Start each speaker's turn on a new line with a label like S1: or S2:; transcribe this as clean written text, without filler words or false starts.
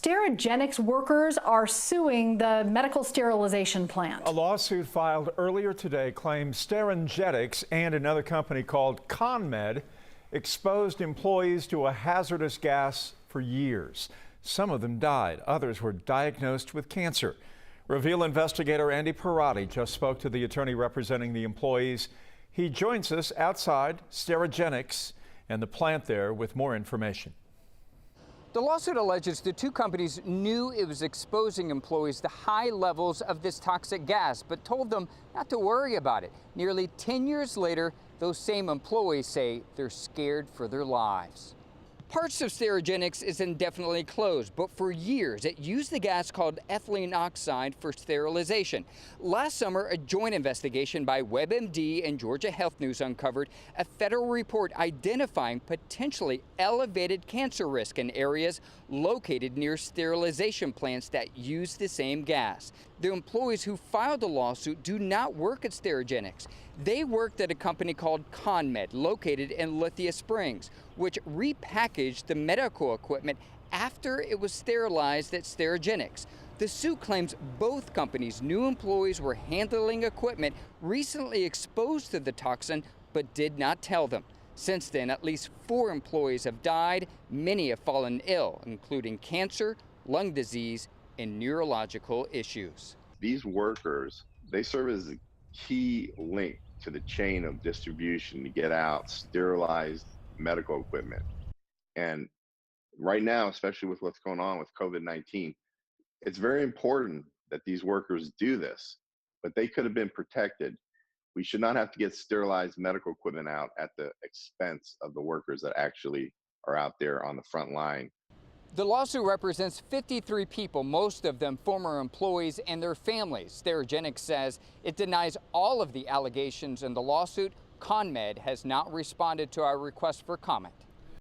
S1: Sterigenics workers are suing the medical sterilization plant.
S2: A lawsuit filed earlier today claims Sterigenics and another company called ConMed exposed employees to a hazardous gas for years. Some of them died. Others were diagnosed with cancer. Reveal investigator Andy Parati just spoke to the attorney representing the employees. He joins us outside Sterigenics and the plant there with more information.
S3: The lawsuit alleges the two companies knew it was exposing employees to high levels of this toxic gas, but told them not to worry about it. Nearly 10 years later, those same employees say they're scared for their lives. Parts of Sterigenics is indefinitely closed, but for years it used the gas called ethylene oxide for sterilization. Last summer, a joint investigation by WebMD and Georgia Health News uncovered a federal report identifying potentially elevated cancer risk in areas located near sterilization plants that use the same gas. The employees who filed the lawsuit do not work at Sterigenics. They worked at a company called ConMed, located in Lithia Springs, which repackaged the medical equipment after it was sterilized at Sterigenics. The suit claims both companies knew employees were handling equipment recently exposed to the toxin, but did not tell them. Since then, at least 4 employees have died. Many have fallen ill, including cancer, lung disease, and neurological issues.
S4: These workers, they serve as a key link to the chain of distribution to get out sterilized medical equipment. And right now, especially with what's going on with COVID-19, it's very important that these workers do this, but they could have been protected. We should not have to get sterilized medical equipment out at the expense of the workers that actually are out there on the front line.
S3: The lawsuit represents 53 people, most of them former employees and their families. Sterigenics says it denies all of the allegations in the lawsuit. ConMed has not responded to our request for comment.